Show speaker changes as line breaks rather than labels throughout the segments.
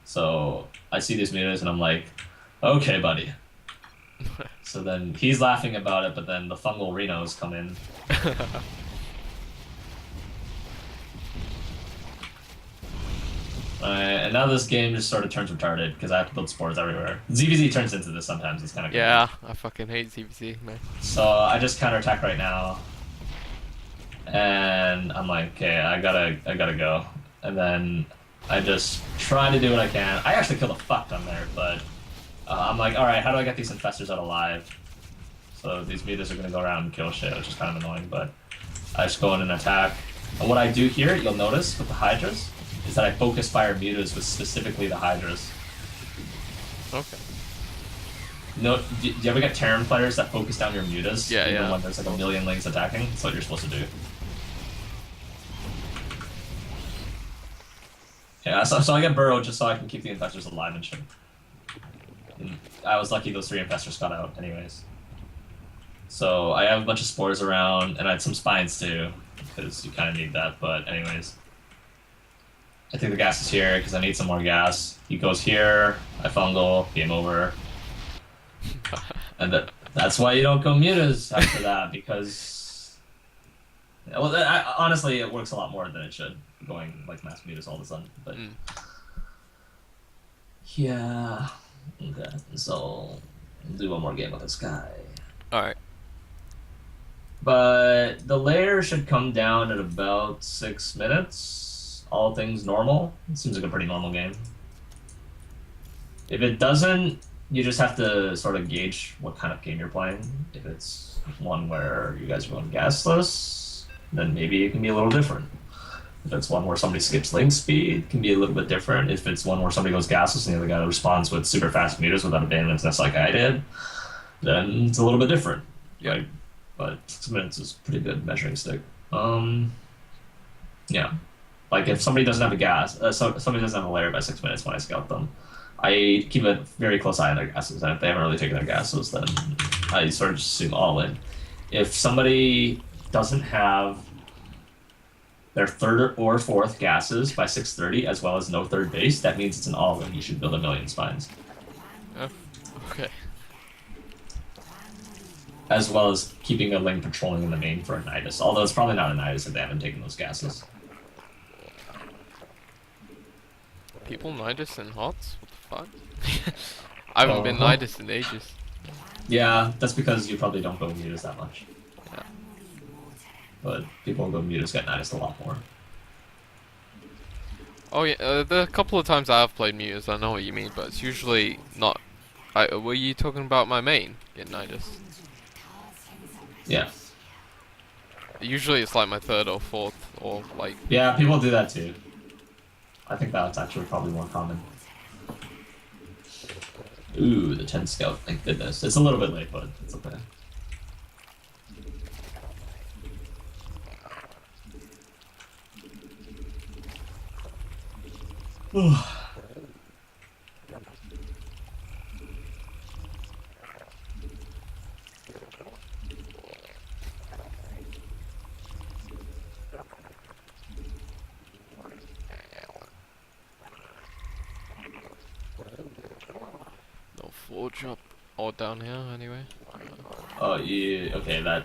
So I see these mutas and I'm like, okay, buddy. So then he's laughing about it, but then the fungal Renos come in. And now this game just sort of turns retarded because I have to build spores everywhere. ZvZ turns into this sometimes. It's kind of
yeah. I fucking hate ZvZ, man.
So I just counterattack right now, and I'm like, okay, I gotta go. And then I just try to do what I can. I actually killed a fuck ton there, but I'm like, all right, how do I get these infestors out alive? So these mutas are gonna go around and kill shit, which is kind of annoying. But I just go in and attack. And what I do here, you'll notice with the Hydras, is that I focus fire mutas with specifically the Hydras.
Okay.
No, do you ever get Terran players that focus down your mutas?
Yeah,
even
yeah.
when there's like a million lings attacking? That's what you're supposed to do. Yeah, so I get burrowed just so I can keep the infestors alive and shit. And I was lucky those 3 infestors got out anyways. So I have a bunch of spores around, and I had some spines too, because you kind of need that, but anyways. I think the gas is here because I need some more gas. He goes here, I fungal, game over. And that's why you don't go mutas after that, because... Well, honestly, it works a lot more than it should, going like mass mutas all of a sudden, but... Yeah... Okay, so... I'll do one more game with this guy.
Alright.
But the layer should come down at about 6 minutes. All things normal. It seems like a pretty normal game. If it doesn't, you just have to sort of gauge what kind of game you're playing. If it's one where you guys are going gasless, then maybe it can be a little different. If it's one where somebody skips link speed, it can be a little bit different. If it's one where somebody goes gasless and the other guy responds with super fast mutas without abandonments, that's like I did, then it's a little bit different.
Yeah.
Like, but 6 minutes is a pretty good measuring stick. Yeah. Like if somebody doesn't have a gas, somebody doesn't have a layer by 6 minutes when I scout them, I keep a very close eye on their gases, and if they haven't really taken their gases, then I sort of just assume all in. If somebody doesn't have their 3rd or 4th gases by 6:30, as well as no 3rd base, that means it's an all-in. You should build a million spines.
Oh, okay.
As well as keeping a link patrolling in the main for a Nidus, although it's probably not a Nidus if they haven't taken those gases.
People Nidus and HOTS? What the fuck? I haven't been Nidus in ages.
Yeah, that's because you probably don't go mutas that much.
Yeah.
But people who go mutas get Nidus a lot more.
Oh yeah, the couple of times I have played mutas, I know what you mean, but it's usually not... were you talking about my main in Nidus?
Yeah.
Usually it's like my 3rd or 4th, or like...
Yeah, people do that too. I think that's actually probably more common. Ooh, the 10 scout, thank goodness. It's a little bit late, but it's okay.
No floor drop or down here anyway.
Oh, yeah, okay, that,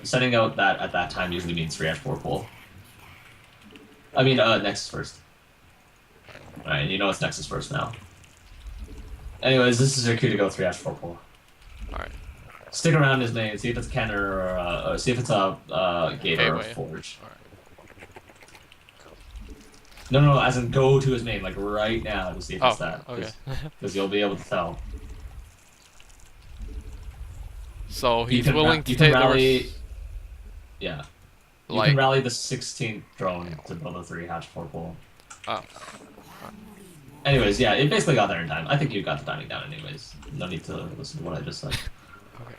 sending out that at that time usually means 3-4 pull. I mean, Nexus first. Alright, you know it's Nexus first now. Anyways, this is your cue to go 3-4 pull.
Alright.
Stick around his main, see if it's Kenner or see if it's a Gator or Forge.
Alright.
No, as in go to his main, like right now to see if it's that.
Okay.
Because you'll be able to tell.
So he's willing to take
rally, yeah. You
like,
can rally the 16th drone to build a 3-4 pull.
Oh.
Anyways, yeah, it basically got there in time. I think you got the timing down anyways. No need to listen to what I just said.
Okay.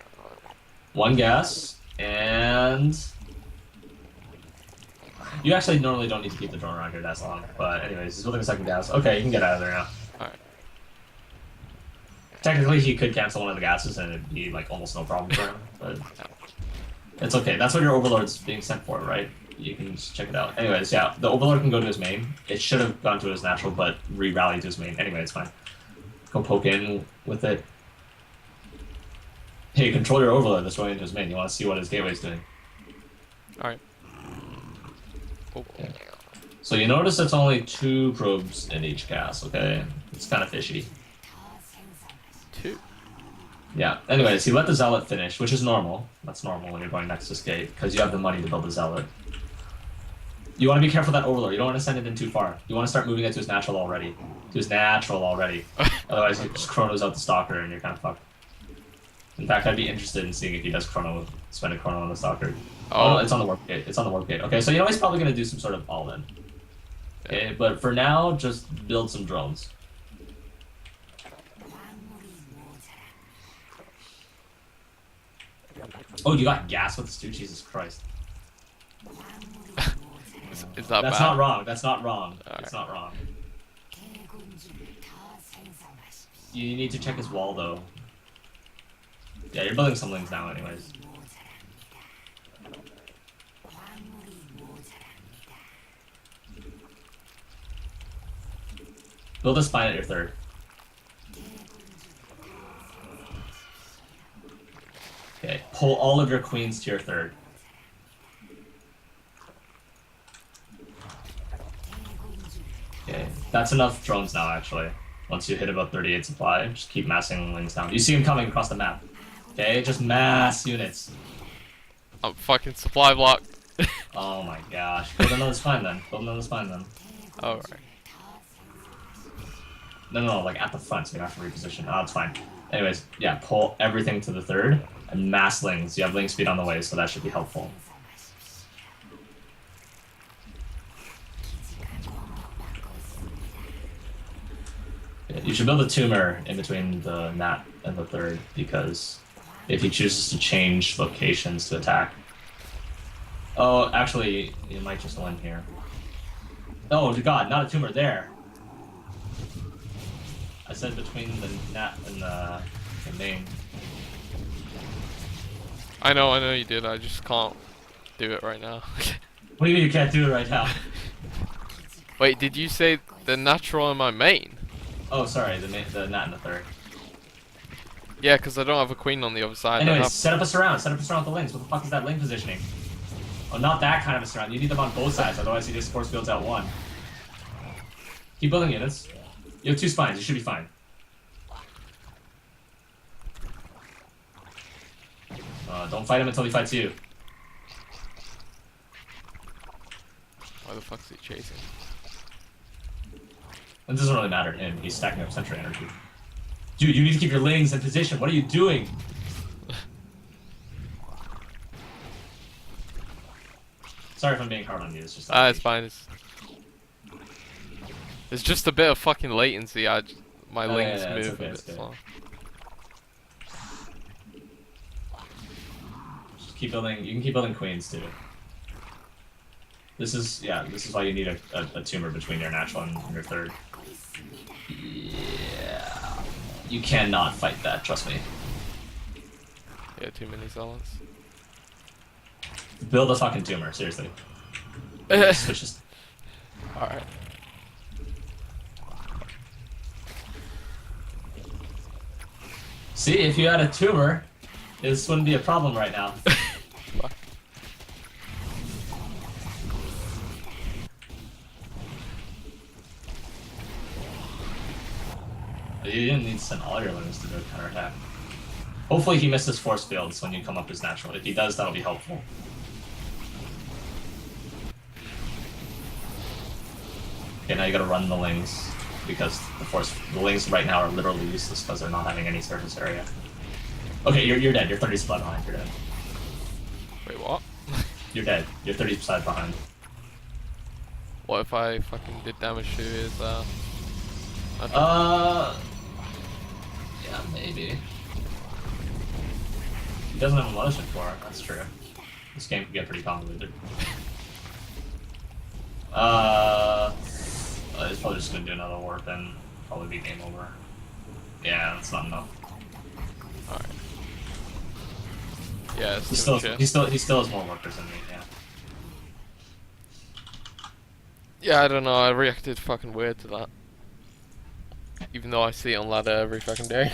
1 gas, and... You actually normally don't need to keep the drone around here that long, but anyways, he's building a 2nd gas. Okay, you can get out of there now.
Alright.
Technically, he could cancel one of the gases and it'd be like almost no problem for him, but it's okay. That's what your Overlord's being sent for, right? You can just check it out. Anyways, yeah, the Overlord can go to his main. It should have gone to his natural, but re-rallied to his main. Anyway, it's fine. Go poke in with it. Hey, control your Overlord that's going into his main. You want to see what his gateway's doing.
Alright. Oh.
Yeah. So you notice it's only 2 probes in each cast, okay? It's kind of fishy.
2?
Yeah, anyways, he let the Zealot finish, which is normal. That's normal when you're going Nexus Gate, because you have the money to build the Zealot. You want to be careful of that Overlord. You don't want to send it in too far. You want to start moving it to his natural already. Otherwise, he just chronos out the Stalker and you're kind of fucked. In fact, I'd be interested in seeing if he does spend a chrono on the Stalker. Oh, no, it's on the Warp Gate. It's on the Warp Gate. Okay, so you know he's probably going to do some sort of all-in. Okay, but for now, just build some drones. Oh, you got gas with this too? Jesus Christ.
Is that
That's
bad?
not wrong. That's not wrong.
All
It's
right.
not wrong. You need to check his wall, though. Yeah, you're building some lings now anyways. Build a spine at your 3rd. Okay, pull all of your queens to your 3rd. Okay, that's enough drones now, actually. Once you hit about 38 supply, just keep massing lings down. You see them coming across the map. Okay, just mass units.
I'm fucking supply block.
Oh my gosh. Build another spine then.
Alright.
No, like at the front, so you have to reposition. Oh, it's fine. Anyways, yeah, pull everything to the 3rd and mass lings. You have ling speed on the way, so that should be helpful. You should build a tumor in between the Nat and the 3rd, because if he chooses to change locations to attack... Oh, actually, you might just win here. Oh, god, not a tumor there! I said between the Nat and the main.
I know you did, I just can't do it right now.
What do you mean you can't do it right now?
Wait, did you say the natural in my main?
Oh, sorry, the Nat and the 3rd.
Yeah, because I don't have a queen on the other side.
Anyways, set up a surround with the lings. What the fuck is that ling positioning? Oh, not that kind of a surround. You need them on both sides, otherwise he just force fields out one. Keep building units. You have 2 spines, you should be fine. Don't fight him until he fights you.
Why the fuck's he chasing?
It doesn't really matter to him, he's stacking up sentry energy. Dude, you need to keep your lings in position, what are you doing? Sorry if I'm being hard on you, it's just...
It's fine. It's just a bit of fucking latency. My lings move a bit slow.
Just keep building. You can keep building queens too. This is why you need a tumor between your natural and your 3rd. Yeah. You cannot fight that, trust me.
Yeah, too many zealots.
Build a fucking tumor, seriously. Switches.
Alright.
See, if you had a tumor, this wouldn't be a problem right now. You didn't need to send all your lings to do a counterattack. Hopefully he misses force fields when you come up as natural. If he does, that'll be helpful. Okay, now you gotta run the lings, because the lings right now are literally useless because they're not having any surface area. Okay, you're dead. You're 30 supply behind. You're dead.
Wait, what?
You're dead. You're 30 supply behind.
What if I fucking did damage to his,
Yeah, maybe. He doesn't have a motion for it, that's true. This game can get pretty convoluted. He's probably just gonna do another warp and probably be game over. Yeah, that's not enough.
Alright. Yeah,
He still has more workers than me, yeah.
Yeah, I don't know. I reacted fucking weird to that, even though I see it on ladder every fucking day.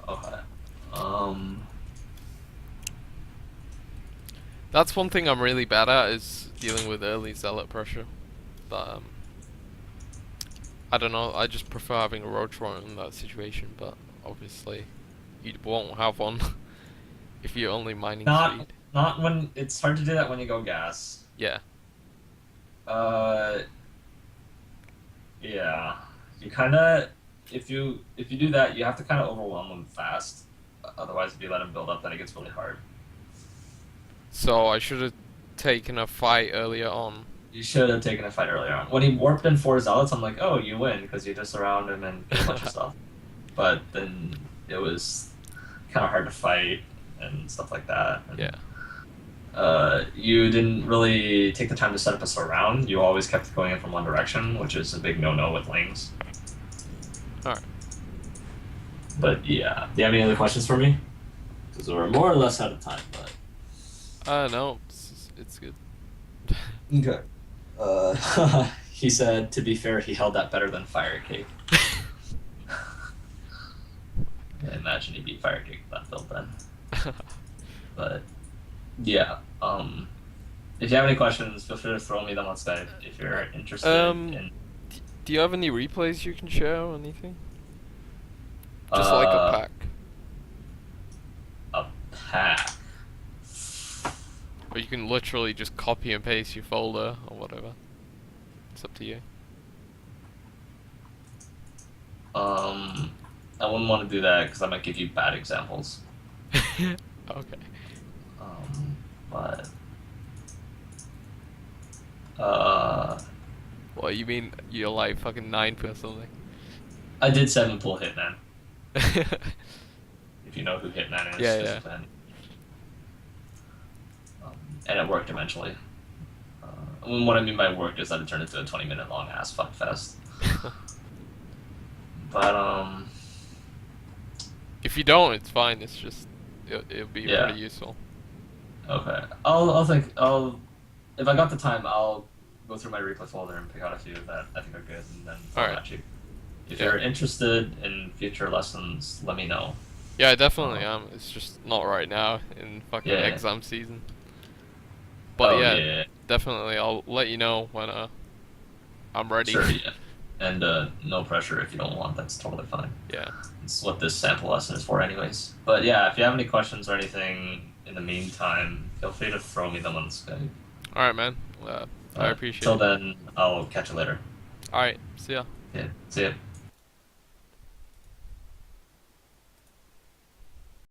Okay.
That's one thing I'm really bad at is dealing with early zealot pressure. But I don't know. I just prefer having a roach runner in that situation. But obviously, you won't have one if you're only mining speed.
Not when it's hard to do that when you go gas.
Yeah.
Uh, yeah. You kind of if you do that, you have to kind of overwhelm them fast. Otherwise, if you let them build up, then it gets really hard.
So I should have taken a fight earlier on.
You should have taken a fight earlier on. When he warped in 4 zealots, I'm like, oh, you win because you just surround him and get a bunch of stuff. But then it was kind of hard to fight and stuff like that. And,
Yeah.
you didn't really take the time to set up a surround. You always kept going in from one direction, which is a big no-no with lanes.
Alright.
But yeah, do you have any other questions for me? Because we're more or less out of time, but...
No, it's good.
Okay. He said, to be fair, he held that better than Firecake. I imagine he beat Firecake with that build then. But, yeah. If you have any questions, feel free to throw me them on Skype if you're interested in...
Do you have any replays you can share or anything? Just like a pack.
A pack?
Or you can literally just copy and paste your folder or whatever. It's up to you.
I wouldn't want to do that because I might give you bad examples.
Okay.
But...
What, you mean you're like fucking 9 or something?
I did 7-pull Hitman. If you know who Hitman is.
Yeah.
And it worked eventually. What I mean by worked is that it turned into a 20-minute long ass fuck fest. But
if you don't, it's fine. It's just it'll be pretty useful.
Okay. If I got the time, I'll go through my replay folder and pick out a few that I think are good, and then throw them at you. If you're interested in future lessons, let me know.
Yeah, I definitely am. It's just not right now in fucking exam season. But definitely, I'll let you know when I'm ready.
Sure, yeah. And no pressure if you don't want. That's totally fine.
Yeah.
It's what this sample lesson is for anyways. But yeah, if you have any questions or anything in the meantime, feel free to throw me them on Skype.
Alright, man. I appreciate it.
Till then, I'll catch you later.
Alright, see ya.
Yeah, see ya.